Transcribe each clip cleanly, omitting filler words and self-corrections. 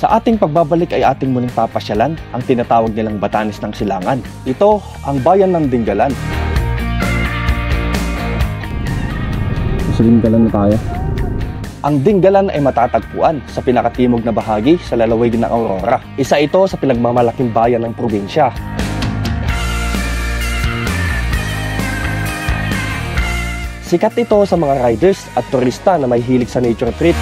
Sa ating pagbabalik ay ating muling papasyalan ang tinatawag nilang Batanes ng Silangan. Ito ang bayan ng Dingalan. Sa Dingalan na tayo. Ang Dingalan ay matatagpuan sa pinakatimog na bahagi sa lalawigan ng Aurora. Isa ito sa pinagmamalaking bayan ng probinsya. Sikat ito sa mga riders at turista na may hilig sa nature trip.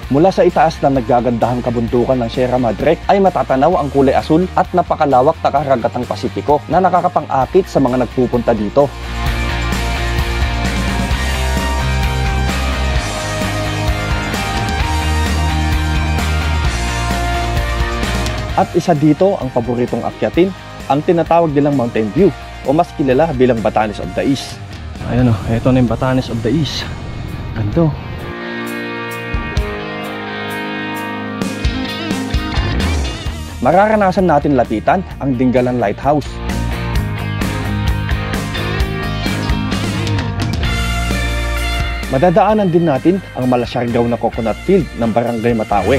Mula sa itaas na naggagandahang kabundukan ng Sierra Madre ay matatanaw ang kulay asul at napakalawak na karagatang Pasipiko na nakakapang-akit sa mga nagpupunta dito. At isa dito ang paboritong akyatin, ang tinatawag nilang Mountain View o mas kilala bilang Batanes of the East. Ayan o, ito na yung Batanes of the East. Ganito. Mararanasan natin lapitan ang Dingalan Lighthouse. Madadaanan din natin ang Malasyargaw na coconut field ng Barangay Matawe.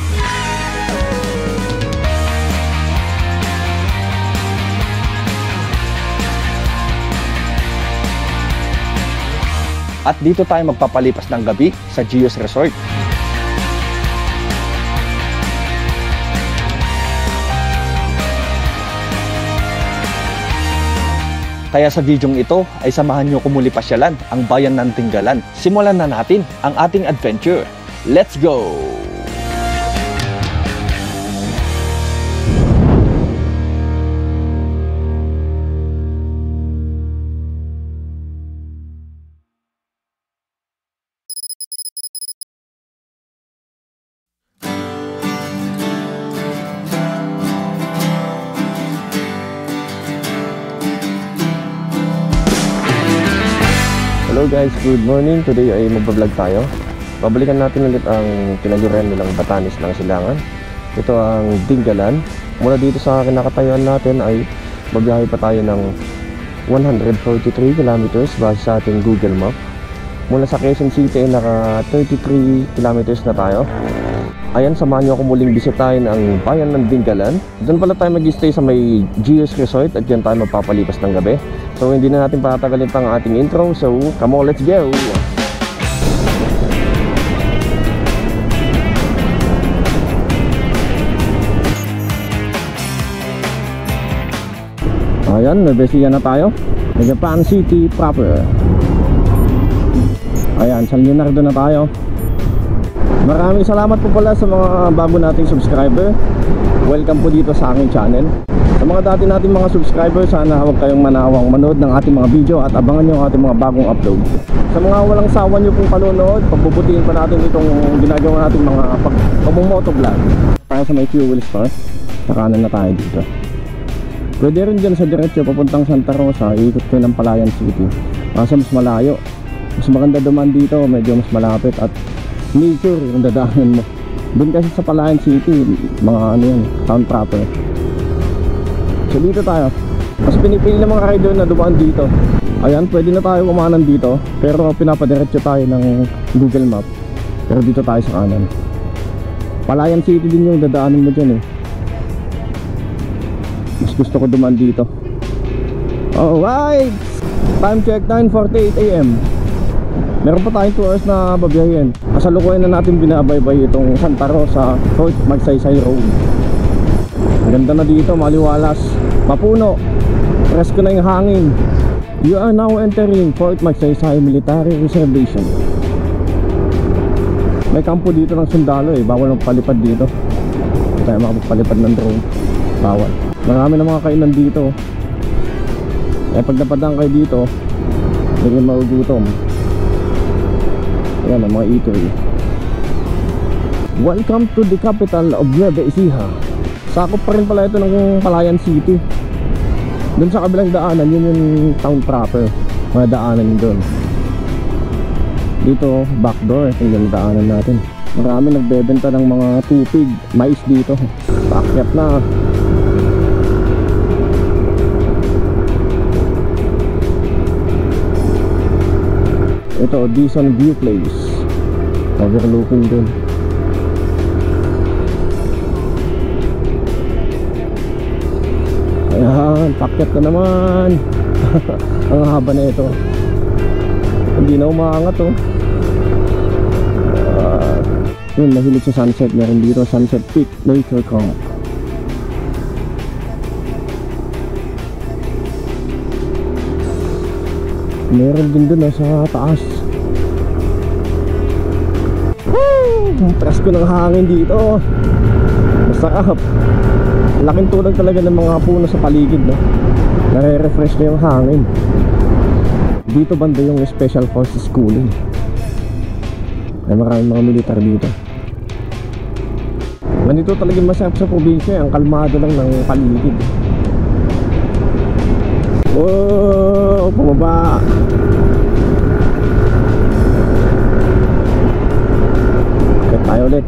At dito tayo magpapalipas ng gabi sa Gios Resort. Kaya sa videong ito ay samahan nyo kumuli pasyalan ang bayan ng Dingalan. Simulan na natin ang ating adventure. Let's go! Hello guys, good morning. Today ay magbablog tayo. Babalikan natin ulit ang tinagurian nilang Batanes ng Silangan. Ito ang Dingalan. Mula dito sa kinakatayuan natin ay babiyahe pa tayo ng 143 kilometers base sa ating Google Map. Mula sa Quezon City ay naka 33 kilometers na tayo. Ayan, samahan nyo ako muling bisitahin ang bayan ng Dingalan. Doon pala tayo mag-stay sa may Gios Resort at dyan tayo magpapalipas ng gabi. So hindi na natin patagalin pa ang ating intro. So come on, let's go! Ayan, nabesiya na tayo. Japan City proper. Ayan, San Leonardo na tayo. Maraming salamat po pala sa mga bago nating subscriber. Welcome po dito sa aking channel. Sa mga dati nating mga subscriber, sana huwag kayong manawang manood ng ating mga video at abangan nyo ang ating mga bagong upload. Sa mga walang sawa nyo pong panonood, pagbubutihin pa natin itong ginagawa nating mga pagmumotovlog. Para sa may fuel store, nakanan na tayo dito. Pwede rin dyan sa diretso papuntang Santa Rosa, iikot ko ng Palayan City. Kasi mas malayo. Mas maganda dumaan dito, medyo mas malapit at nature yung dadaanan mo. Doon kasi sa Palayan City, mga ano yun, town proper. So dito tayo. Mas pinipili ng mga rider na dumaan dito. Ayan, pwede na tayo umanan dito. Pero pinapadiretso tayo ng Google Map. Pero dito tayo sa kanan. Palayan City din yung dadaanan mo dyan eh. Mas gusto ko dumaan dito. Alright! Time check, 9:48 AM. Meron pa tayong 2 hours na babiyahin. Kasalukuyan na natin binabaybay itong Santa Rosa Fort Magsaysay Road. Ganda na dito, maliwalas, mapuno, presko na yung hangin. You are now entering Fort Magsaysay Military Reservation. May kampo dito ng sundalo eh, bawal magpalipad dito. Hindi tayo makapagpalipad ng drone, bawal. Marami na mga kainan dito. Eh pag napadaan kayo dito, hindi kayo maugutom. Ayan ang mga eatery. Welcome to the capital of Nueva Ecija. Sakop pa rin pala ito ng Palayan City. Doon sa kabilang daanan, yun yung town proper. Mga daanan doon. Dito, backdoor, yung daanan natin. Marami nagbebenta ng mga tupig, mais dito. Paakyat na. Ito, Dison View Place. Overlooking dun. Pakyat na naman. Ang haba na ito. Hindi na umaangat oh. Yun, mahilig sa sunset. Meron dito Sunset Peak Nature Camp. Meron din dun sa taas. Woo! Ang presko ng hangin dito. Masarap. Laking tulog talaga ng mga puno sa paligid, no? Nare-refresh na yung hangin. Dito banda yung Special Forces Schooling. Ay maraming mga militar dito. Ganito talagang masarap sa probinsya. Ang kalmado lang ng paligid. Oh, pumaba. Kaya tayo ulit.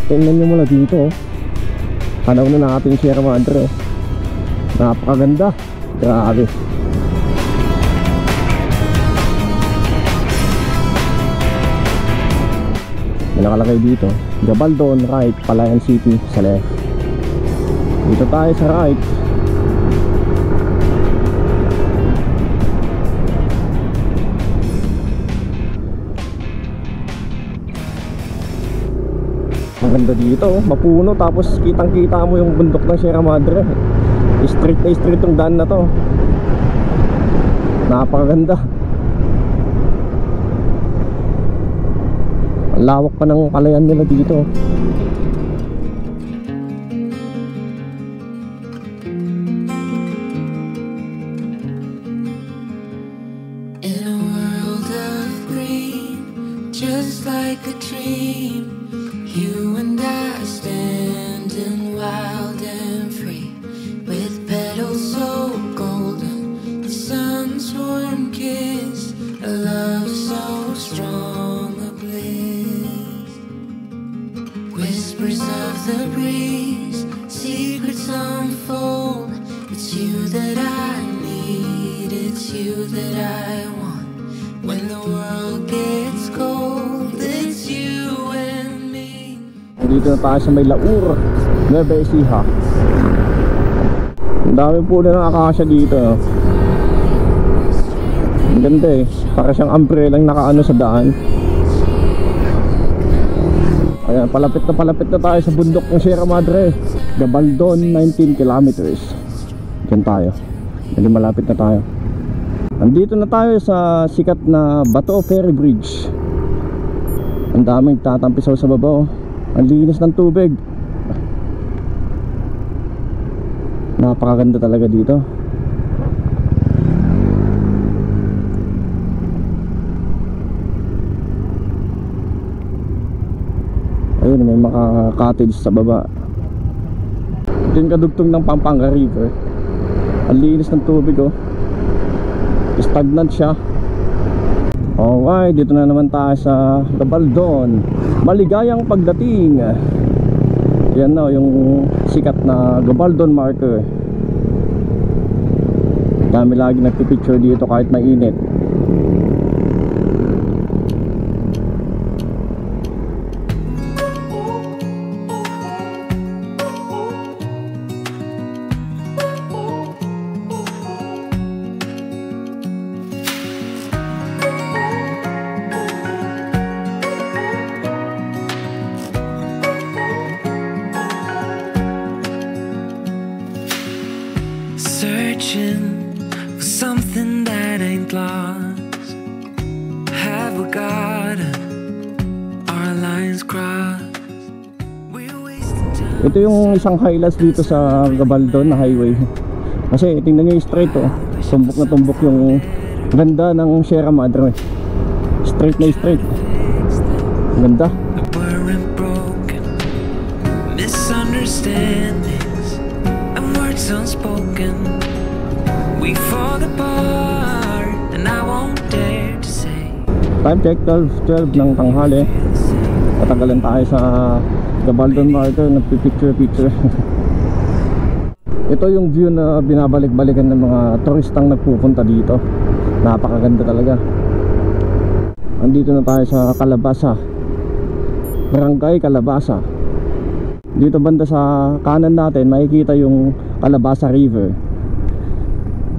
Tingnan nyo mula dito oh. Panaw na natin yung Sierra Madre oh. Napakaganda. Grabe. May nakalagay dito Gabaldon right, Palayan City sa left. Dito tayo sa right. Ang ganda dito oh. Mapuno tapos kitang kita mo yung bundok ng Sierra Madre. Straight na straight yung daan na to. Napakaganda. Ang lawak pa ng palayan nila dito. In a world of green, just like a dream, you and I standing wild and free, with petals so golden, the sun's warm kiss, a love so strong, a bliss. Whispers of the breeze, secrets unfold. It's you that I need, it's you that I want. When the world gets cold, it's you and me. Dito na tayo sa may Laur, Nueva Ecija. Ang dami po na ng akasya dito. Ang ganda eh. Para siyang umbrella lang nakaano sa daan. Ayan, palapit na tayo sa bundok ng Sierra Madre. Gabaldon, 19 kilometers. Diyan tayo. Hindi malapit na tayo. Andito na tayo sa sikat na Bato Ferry Bridge. Ang daming tatampisaw sa baba oh. Ang linis ng tubig. Napakaganda talaga dito. Ayun, may mga cottage sa baba. Ito yung kadugtong ng Pampanga River. Ang linis ng tubig oh. Stagnant siya. Okay, dito na naman tayo sa Gabaldon. Maligayang pagdating. Yan na yung sikat na Gabaldon marker. Dami lagi nagpipicture dito kahit mainit. Searching for something that ain't lost. Have we got our lines crossed? We're wasting time. Ito yung isang highlights dito sa Gabaldon na highway. Kasi tingnan nyo yung straight oh. Tumbok na tumbok yung ganda ng Sierra Madre. Straight na straight. Ganda. We're broken, misunderstandings and words unspoken. We fall apart and I won't dare to say. Time check 12 ng tanghali. Tatanggalan tayo sa Gabaldon marker. Nagpipicture. Ito yung view na binabalik-balikan ng mga turistang nagpupunta dito. Napakaganda talaga. Andito na tayo sa Calabasa, Barangay Calabasa. Dito banda sa kanan natin makikita yung Calabasa River.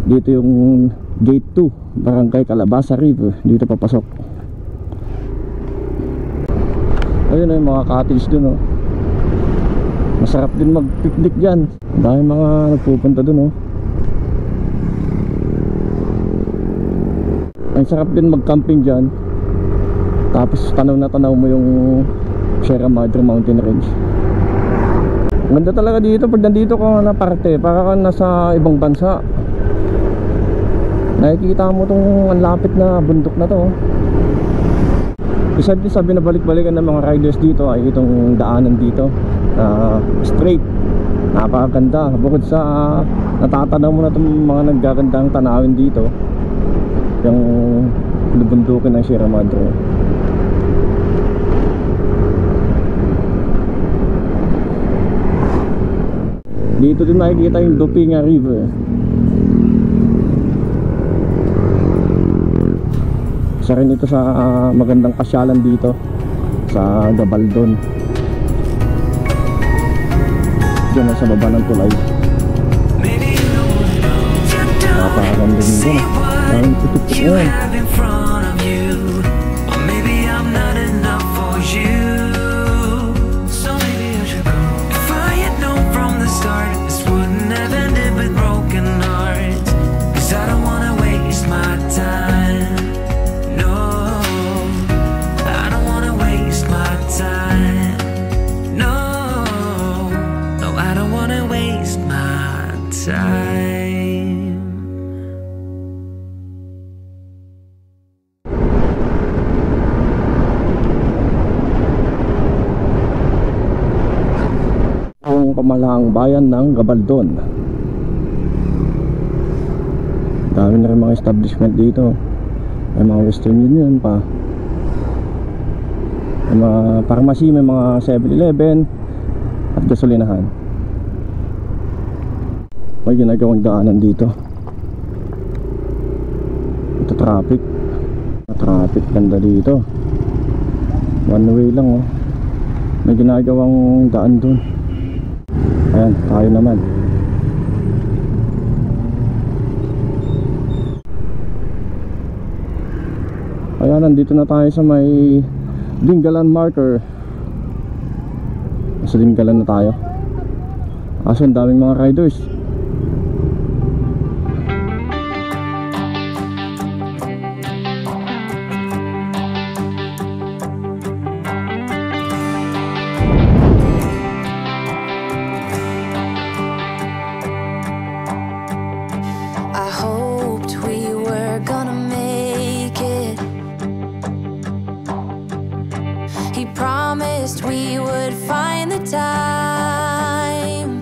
Dito yung Gate 2, Barangay Calabasa River. Dito papasok. Ayun ay mga cottage dun oh. Masarap din mag-picnic dyan. Dahil mga nagpupunta dun oh. Ang sarap din mag-camping dyan. Tapos tanaw na tanaw mo yung Sierra Madre Mountain Range. Ganda talaga dito pag nandito ka na parte, para ka nasa ibang bansa. Nakikita mo tong ang lapit na bundok na to. Isa din sa binabalik-balikan ng mga riders dito ay itong daanan dito, straight. Napakaganda. Bukod sa natatanaw mo na itong mga naggagandang tanawin dito, yung bundukin ng Sierra Madre. Dito din makikita yung Dupinga River. Isa rin ito sa magandang pasyalan dito sa Gabaldon. Diyan sa baba ng tulay. Napakaganda dito na. Ang tutup yan. Pamalaang bayan ng Gabaldon. Dami na rin mga establishment dito. May mga Western Union pa, may mga pharmacy, may mga 7-Eleven at gasolinahan. May ginagawang daanan dito. Ito traffic. Traffic ganda dito. One way lang oh. May ginagawang daan dun. Ayan, tayo naman. Ayan, nandito na tayo sa may Dingalan marker. Sa Dingalan na tayo. Kasi ang daming mga riders. We would find the time,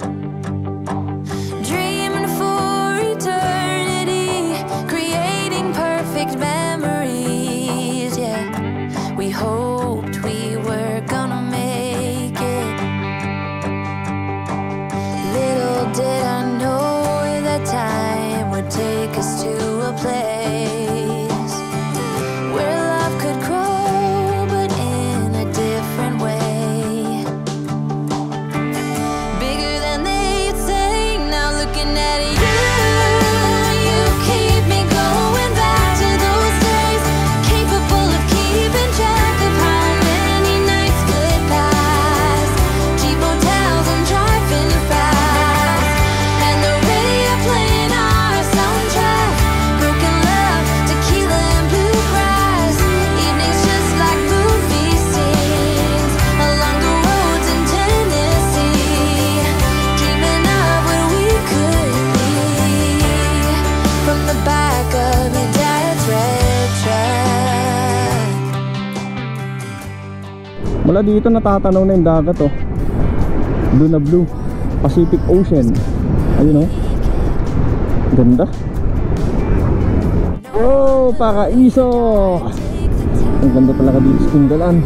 dreaming for eternity, creating perfect memories. Yeah, we hoped we were gonna make it. Little did I know that time would take us to a place where love could grow, but in a different way. Mula dito natatanaw na yung dagat oh. Blue na blue, Pacific Ocean. Ayun oh. Ganda. Oh, paraiso. Ang ganda talaga dito sa Dingalan.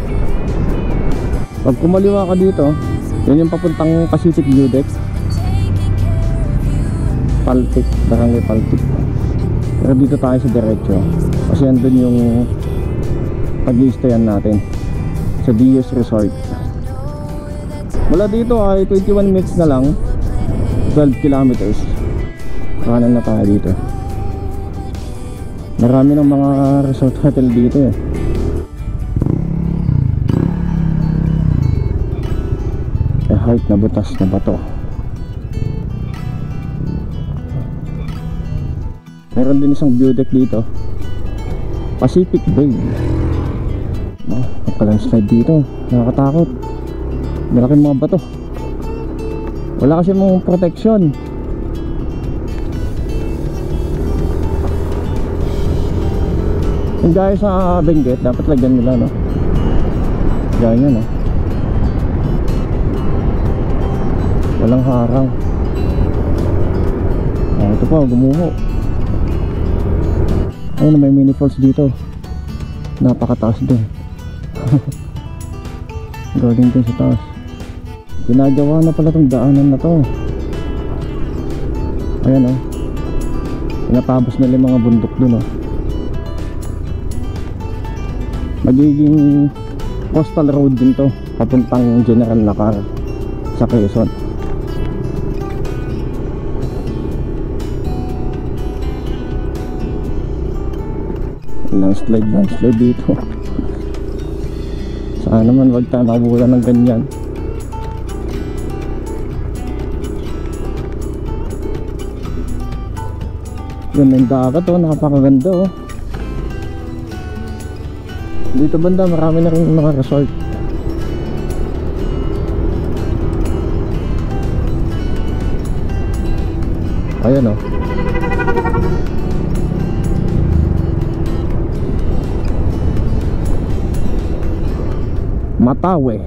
Pag kumaliwa ka dito, yan yung papuntang Pacific View Deck. Paltik, Barangay Paltik. Pero dito tayo sa diretso kasi andun yung pag-i-stayan natin sa Dios Resort. Mula dito ay 21 minutes na lang, 12 kilometers. Kanan na tayo dito. Marami ng mga resort hotel dito eh. Height na butas na bato. Meron din isang view deck dito, Pacific Bay. Nakalandslide dito, nakakatakot. Malaking mga bato. Wala kasi mong protection. Yung gaya sa Benguet, dapat lagyan nila, no? Gaya nyo, no? Walang harang. Ito pa, gumuho. Ayun, may mini falls dito. Napakataas din. Galing din sa taas. Ginagawa na pala itong daanan na to. Ayan o. Pinatabos nila yung mga bundok dun o. Magiging coastal road din to, papuntang General Nakar sa Quezon. Landslide dito. Sana naman wag tayo makabulan ng ganyan. Yan yung dagat oh, napakaganda oh. Dito banda marami na rin mga resort. Ayan oh. Matawe.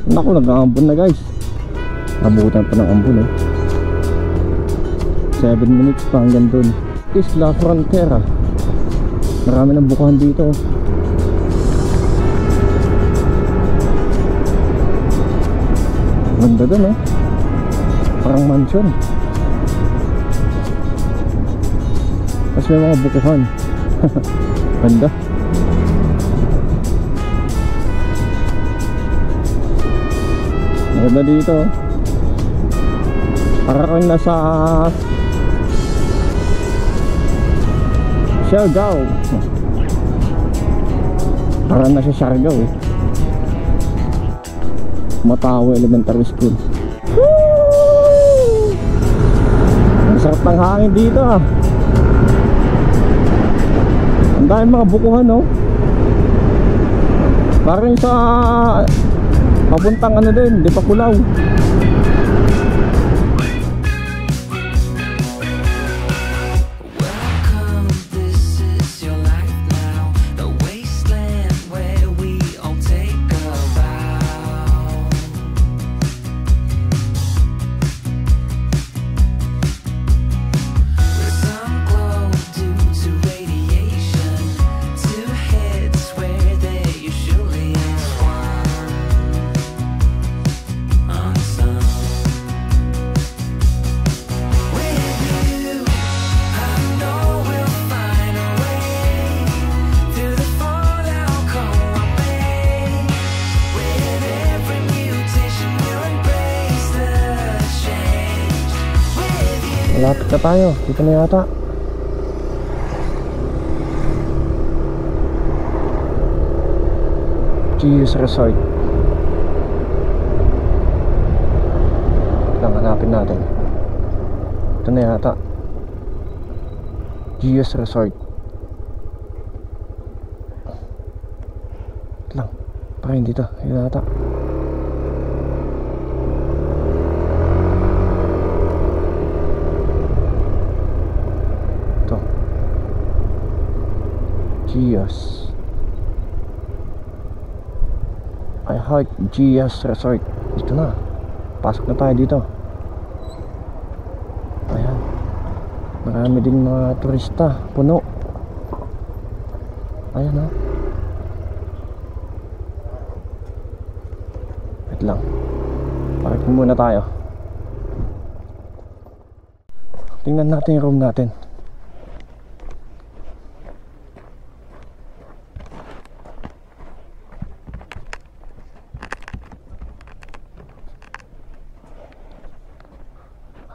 Naku, nag-aambon na guys. Abutan pa ng ambon eh. 7 minutes pa hanggang dun. Isla Frontera. Marami ng bukahan dito. Ganda dun oh. Parang mansion. Tapos may mga bukuhan. Ganda. Maganda dito. Para kang nasa Siargao. Parang nasa Siargao eh. Matawe Elementary School. Woo! Ang sarap ng hangin dito ah. Ang daming mga bukuhan no. Parang sa papuntang ano din, di pa Kulaw. Malapit na tayo, dito na yata. GS Resort. Lang hanapin natin. Ito na yata, GS Resort. Lang, parang dito, ito yata. Gios. I Heart Gios Resort. Dito na. Pasok na tayo dito. Ayan. Marami ding mga turista. Puno. Ayan ha. Wait lang. Parking muna tayo. Tingnan natin yung room natin.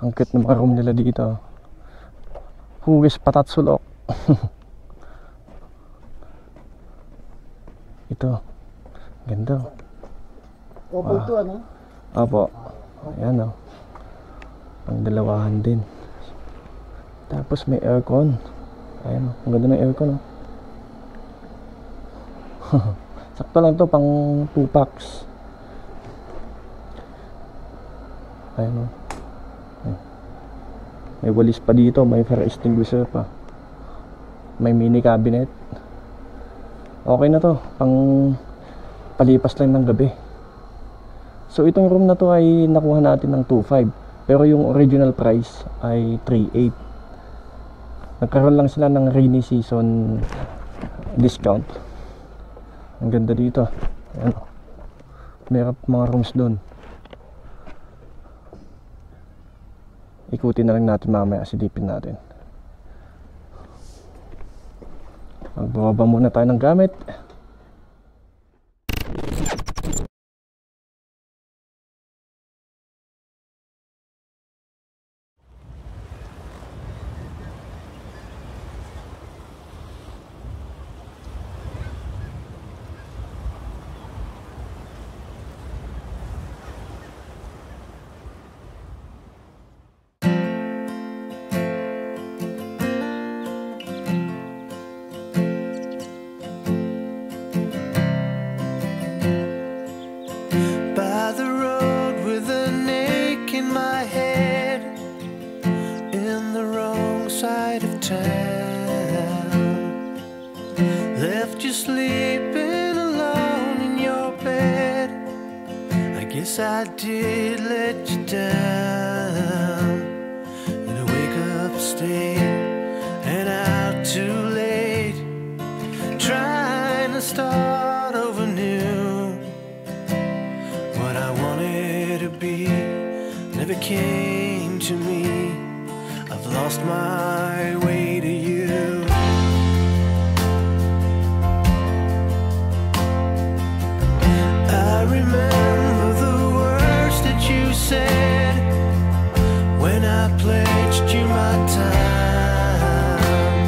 Ang cute ng mga room nila dito. Hugis patat sulok. Ito. Ganda. Opo ito ano? Apo. Ayan o. Ang dalawahan din. Tapos may aircon. Ayan o. Ang ganda ng aircon o. Sakto lang to pang 2 packs. Ayan o. May walis pa dito, may fire extinguisher pa. May mini cabinet. Okay na to, pang palipas lang ng gabi. So itong room na to ay nakuha natin ng 2.5, pero yung original price ay 3.8. Nagkaroon lang sila ng rainy season discount. Ang ganda dito. Ayan. Meron mga rooms doon. Ikutin na lang natin mamaya, silipin natin. Magbababa muna tayo ng gamit. I did let you down, and I wake up staying and out too late, trying to start over new. What I wanted to be never came to me. I've lost my way to you. I remember said when I pledged you my time,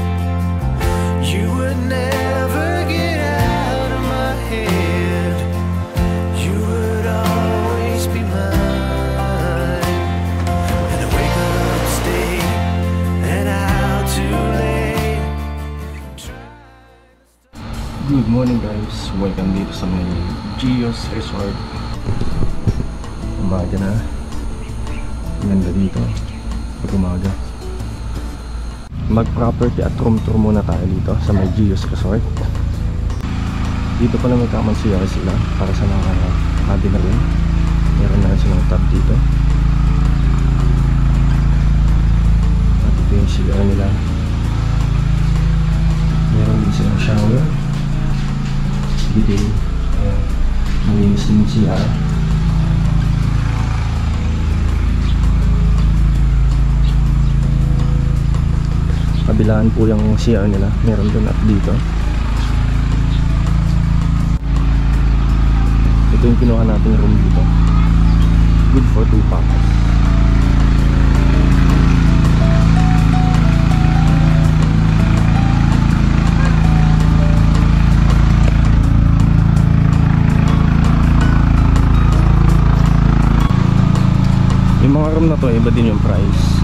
you would never get out of my head, you would always be mine. And I wake up, stay, and out too late. Good morning guys, welcome dito sa may Gios Resort. Umaga na. Ganda dito pag umaga. Mag property at room tour muna tayo dito sa may Gios Resort. Dito pala may common CR sila para sa mga hobby na rin. Meron na rin silang tub dito. At ito yung CR nila. Meron din silang shower. Dito malinis din yung CR. Kabilaan po yung CR nila. Meron doon at dito. Ito yung kinuha natin room dito. Good for 2 packs. Yung mga room na to, iba din yung price.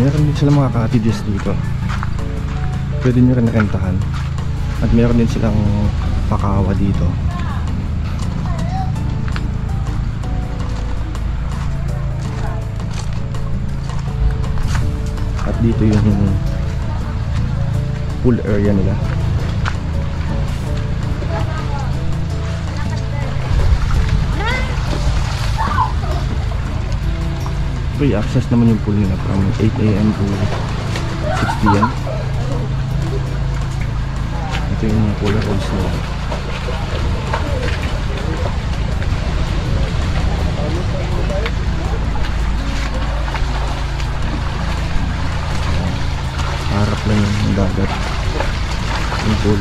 Meron din sila mga cottages dito. Pwede nyo rin rentahan. At meron din silang pakawa dito. dito yung pool area nila. Free access naman yung pool nila from 8 AM to 6 PM. Ito yung mga polar holes nila. Harap lang yung dagat, yung pool.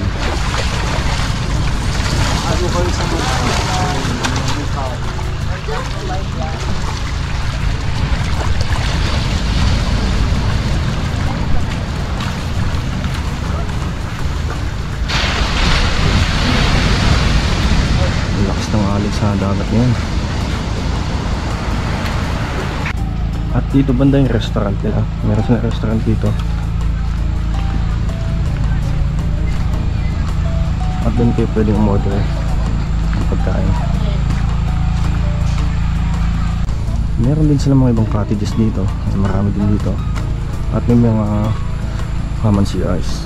Ang lakas ng alon sa dagat ngayon. At dito banda yung restaurant nila. Meron silang restaurant dito. At doon kayo pwedeng umorder ng pagkain. Meron din silang mga ibang cottages dito. Marami din dito. At may mga common CRs.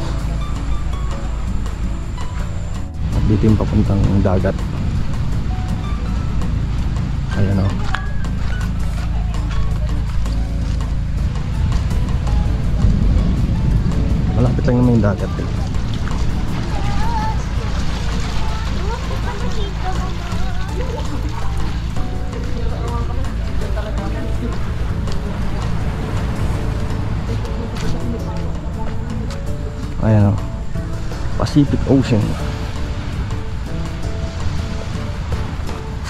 At dito yung papuntang dagat. Ayan o. Malapit lang naman yung dagat eh. Ayan o, Pacific Ocean.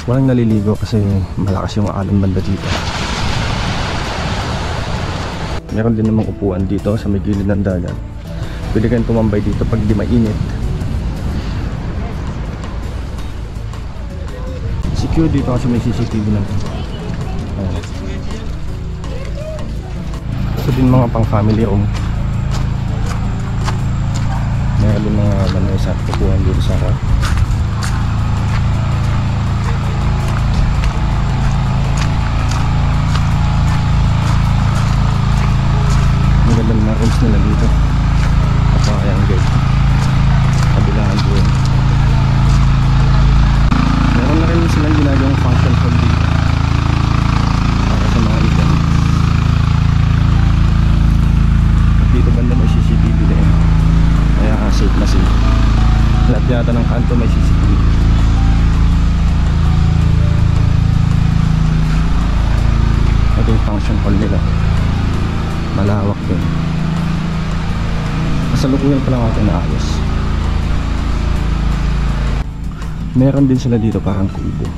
Walang naliligo kasi malakas yung alon banda dito. Meron din namang upuan dito sa may gilid ng dagat. Pwede kayong tumambay dito pag di mainit. Secure dito kasi may CCTV lang. Ayan. Ito din mga pang family room. Meron din mga lamesa at upuan dito sa harap. Magandang mga rooms nila dito. Ayan guys, kabilaan po yun. Meron na rin silang ginagawang function hall dito para sa mga event. At dito banda may CCTV din, kaya safe na safe. Lahat yata ng kanto may CCTV. Ito yung function hall nila, malawak din. Kasalukuyan pa lang natin na ayos. Meron din sila dito parang kubo.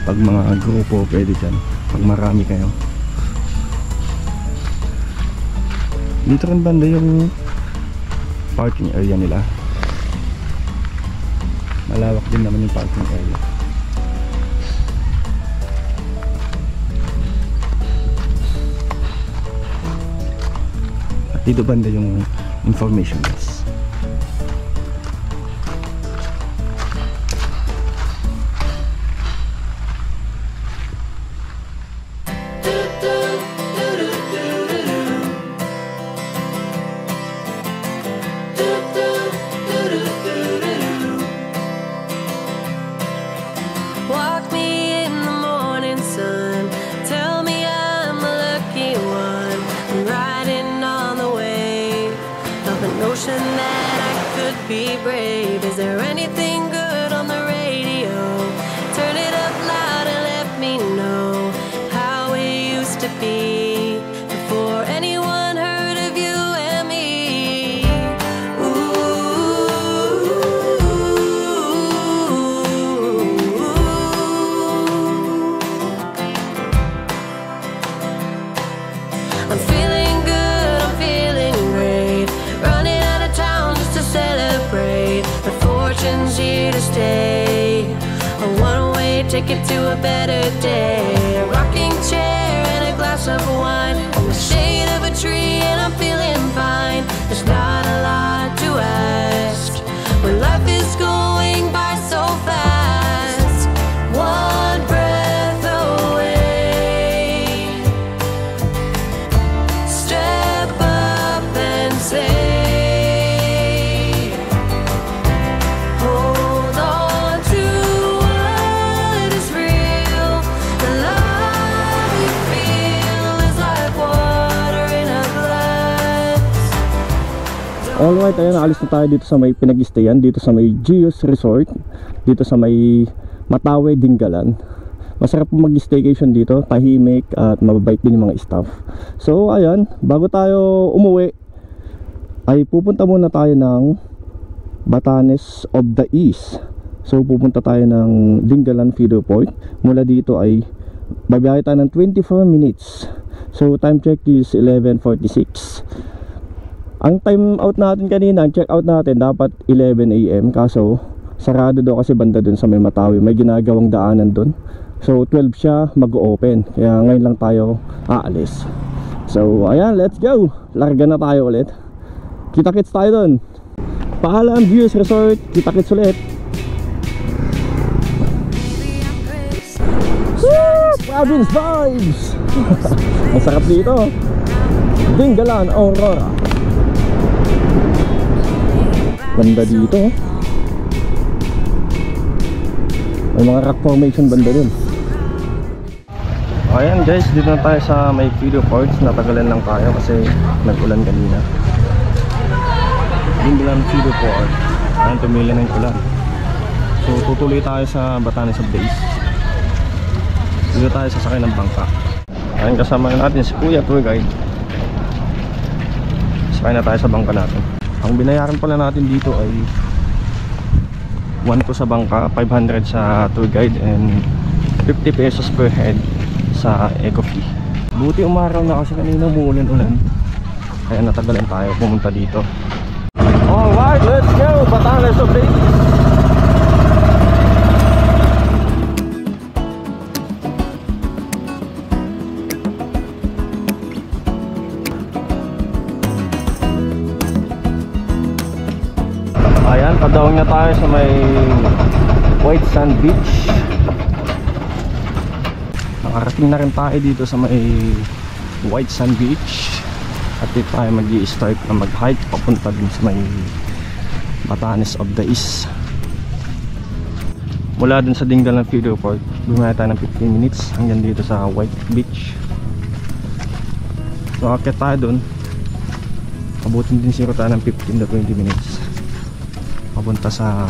Pag mga grupo pwede dyan, pag marami kayo. Dito rin banda yung parking area nila. Malawak din naman yung parking area. Dito banda yung information desk. Walk me in the morning sun. Tell me I'm the lucky one. I'm riding on the wave of an ocean that I could be brave. Is there anything good on the radio? Turn it up loud and let me know how it used to be before anyone heard of you and me. I'm feeling good, I'm feeling great. Running out of town just to celebrate. My fortune's here to stay. A one-way ticket to a better day. A rocking chair and a glass of wine. In the shade of a tree and I'm feeling fine. There's not a lot to ask when life is going by so fast. One breath away. Stretch Alright, ayun, naalis na tayo dito sa may pinag-stayan, dito sa may Gios Resort, dito sa may Matawe, Dingalan. Masarap po mag-staycation dito, tahimik at mababait din yung mga staff. So ayan, bago tayo umuwi ay pupunta muna tayo ng Batanes of the East. So pupunta tayo ng Dingalan Feeder Point. Mula dito ay babiyahe tayo ng 24 minutes. So time check is 11:46. Ang time out natin kanina, ang check out natin dapat 11 AM. Kaso sarado daw kasi banda dun sa may Matawi, may ginagawang daanan dun. So 12 siya mag-open, kaya ngayon lang tayo aalis. So ayan, let's go. Larga na tayo ulit. Kita-kits tayo dun. Paalam Gios Resort, kita-kits ulit. Woo! Province vibes. Ang sarap dito. Dingalan, Aurora. Banda dito. May mga rock formation banda din. Ayan guys, dito na tayo sa may feeder ports. Natagalan lang tayo kasi nag-ulan kanina. Dingalan feeder port. Ayan, tumila ng ulan. So tutuloy tayo sa Batanes of the East. Dito tayo sasakay ng bangka. Ayan, kasama natin si Kuya Tour Guide. Sakay na tayo sa bangka natin. Ang binayaran pala natin dito ay 1 po sa bangka, 500 sa tour guide, and 50 pesos per head sa eco fee. Buti umaraw na kasi kanina umuulan-ulan, kaya natagalan tayo pumunta dito. Alright, let's go! Batanes of the East. Ayan, padaong na tayo sa may White Sand Beach. Nakarating na rin tayo dito sa may White Sand Beach. At dito tayo mag-i-start na mag-hike papunta din sa may Batanes of the East. Mula dun sa Dingalan Feeder Port, bumaya tayo ng 15 minutes hanggang dito sa White Beach. So akit tayo dun, abutin din siguro tayo ng 15 to 20 minutes papunta sa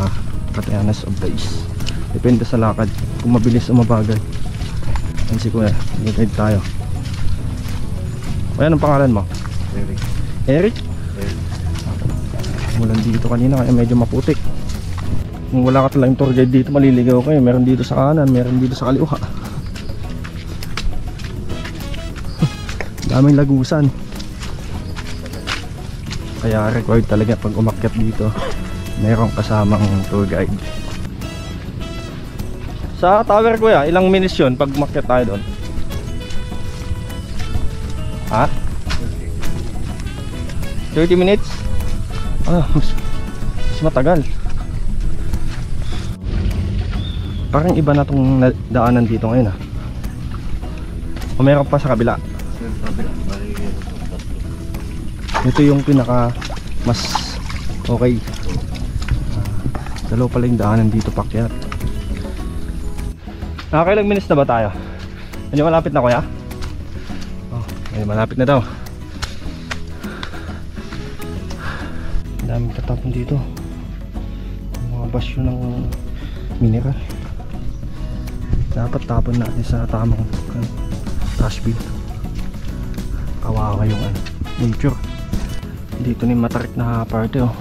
Batanes of the East. Depende sa lakad, kung mabilis o mabagal. Yan si Kuya, guide tayo. Ayan, ang pangalan mo? Eric. Eric? Mulan dito kanina kaya medyo maputik. Kung wala ka talagang tour guide dito, maliligaw kayo. Meron dito sa kanan, meron dito sa kaliwa. Daming lagusan. Kaya required talaga pag umakyat dito, merong kasamang tour guide. Sa tower Kuya, ilang minutes yun pag umakyat tayo doon? Ha? 30 minutes? Ah, mas matagal. Parang iba na tong daanan dito ngayon, ha? O meron pa sa kabila? Ito yung pinaka mas okay. Dalaw pala yung daanan dito pakyat. Nakakailang minutes na ba tayo? Medyo malapit na Kuya? Oh, malapit na daw. Ang daming tatapon dito. Mga basyo ng mineral. Dapat tapon natin sa tamang trash bin. Kawawa yung nature. Dito na yung matarik na parte, oh.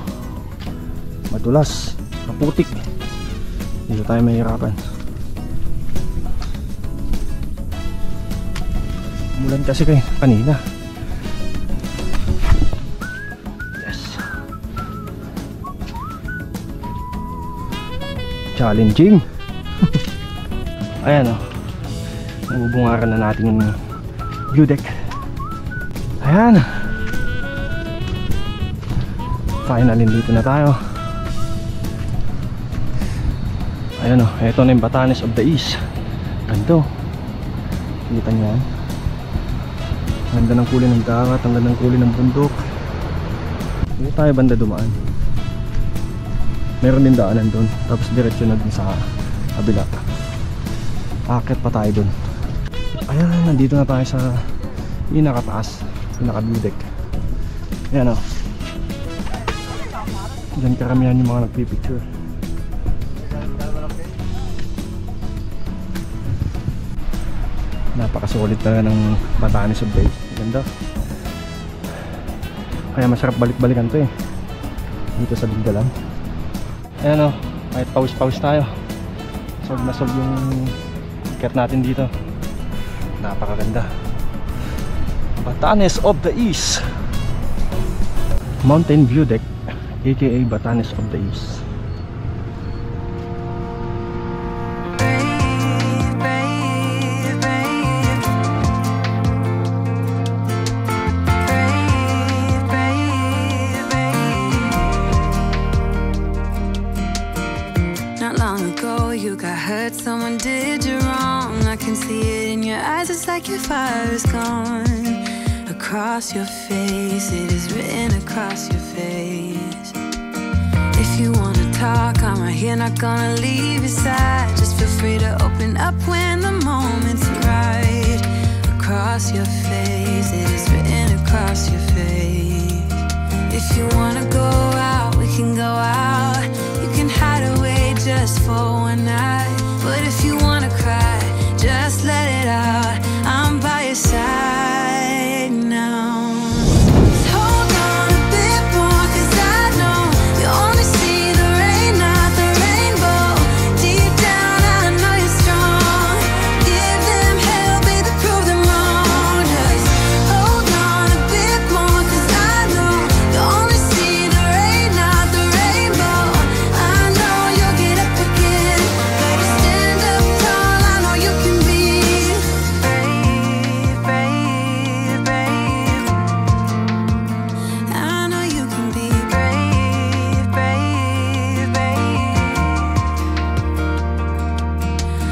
Madulas, maputik. Dito tayo mahirapan. Umulan kasi kayo kanina. Yes. Challenging. Ayan, oh. Nabubungaran na natin yung view deck. Ayan. Finally, dito na tayo. Ayan, oh. Ito na yung Batanes of the East. Ganito. Kita nyo yan. Ganda ng kulay ng dagat, ang ganda ng kulay ng bundok. Dito tayo banda dumaan. Meron din daanan doon. Tapos diretso na dun sa kabila. Akit pa tayo doon. Ayan, nandito na tayo sa pinakataas, pinaka-view deck. Ayan, oh. Diyan karamihan yung mga nagpipicture. Napakasulit talaga ng Batanes of Base. Ganda. Kaya masarap balik-balikan to eh, dito sa Dingalan. Ayan o, kahit pause-pause tayo, solve na solve yung cat natin dito. Napakaganda. Batanes of the East, Mountain View Deck, aka Batanes of the East. Someone did you wrong. I can see it in your eyes. It's like your fire is gone. Across your face, it is written across your face. If you wanna talk, I'm right here, not gonna leave your side. Just feel free to open up when the moment's right. Across your face, it is written across your face. If you wanna go out, we can go out. You can hide away just for one night. But if you wanna cry, just let it out. I'm by your side now. Just hold on a bit more, 'cause I know you only see the rain, not the rainbow. Deep down I know you're strong. Give them hell, baby, prove them wrong. Just hold on a bit more, 'cause I know you only see the rain, not the rainbow. I know you'll get up again. Better stand up tall, I know you can be brave, brave, brave. I know you can be brave, brave, brave.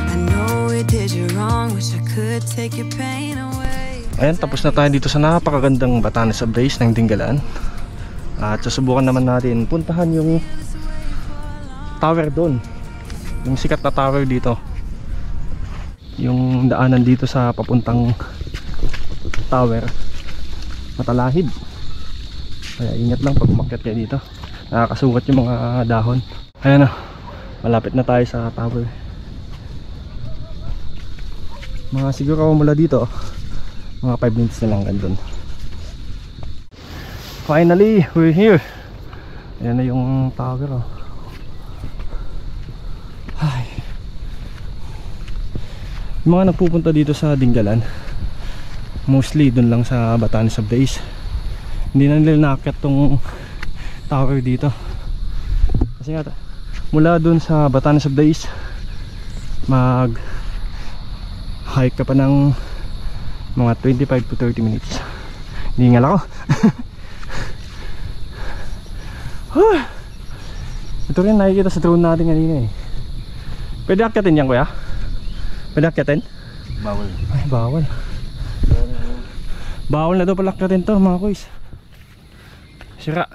I know it did you wrong, wish I could take your pain away. Ayan, tapos na tayo dito sa napakagandang Batanes of Base ng Dingalan. At susubukan naman natin puntahan yung tower doon, yung sikat na tower dito, yung daanan dito sa papuntang tower matalahid, kaya ingat lang pag umakyat kayo dito, nakakasugat yung mga dahon. Ayan na, malapit na tayo sa tower. Mga siguro mula dito mga 5 minutes na lang gandun. Finally, we're here. Ayan na yung tower oh. Ay. Yung mga nagpupunta dito sa Dingalan, mostly dun lang sa Batanes of the East. Hindi na nila naakyat tong tower dito. Kasi nga mula dun sa Batanes of the East, mag hike ka pa ng mga 25 to 30 minutes. Ningal ako. Ito rin nakikita sa drone natin kanina eh. Pwede akyatin yan, kuya? Pwede akyatin? Bawal. Ay, bawal. Bawal na daw pala akyatin to, mga kuys. Sira.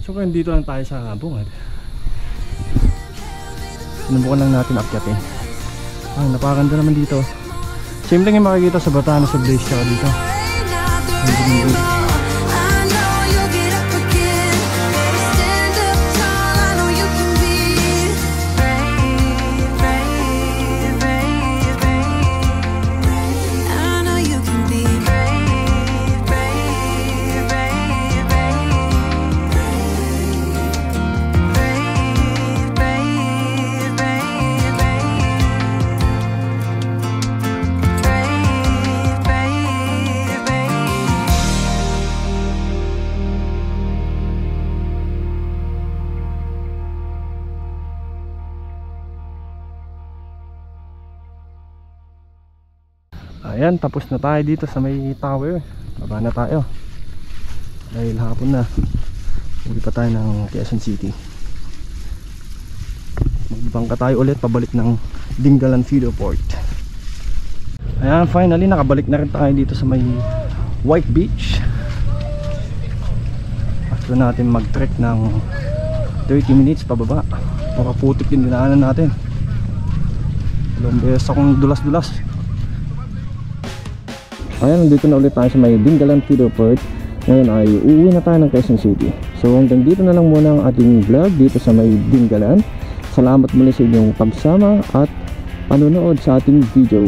So kung dito lang tayo sa bungad, sinubukan lang natin akyatin. Ay, napakaganda naman dito. Same lang yung makikita sa Batanes of Base dito. Ayan, tapos na tayo dito sa may tower. Baba na tayo dahil hapon na. Uwi pa tayo ng Quezon City. Magbangka tayo ulit pabalik ng Dingalan Feeder Port. Ayan, finally nakabalik na rin tayo dito sa may White Beach. After natin mag-trek ng 30 minutes pababa. Makaputik din dinaanan natin. Dalawang beses akong dulas-dulas. Ayan, nandito na ulit tayo sa may Dingalan Feeder Port. Ngayon ay uuwi na tayo ng Quezon City. So hanggang dito na lang muna ang ating vlog dito sa may Dingalan. Salamat muli sa inyong pagsama at panonood sa ating video.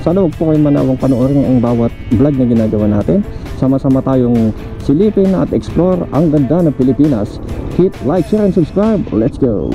Sana huwag po kayo manawang panoorin ang bawat vlog na ginagawa natin. Sama-sama tayong silipin at explore ang ganda ng Pilipinas. Hit like, share, and subscribe. Let's go!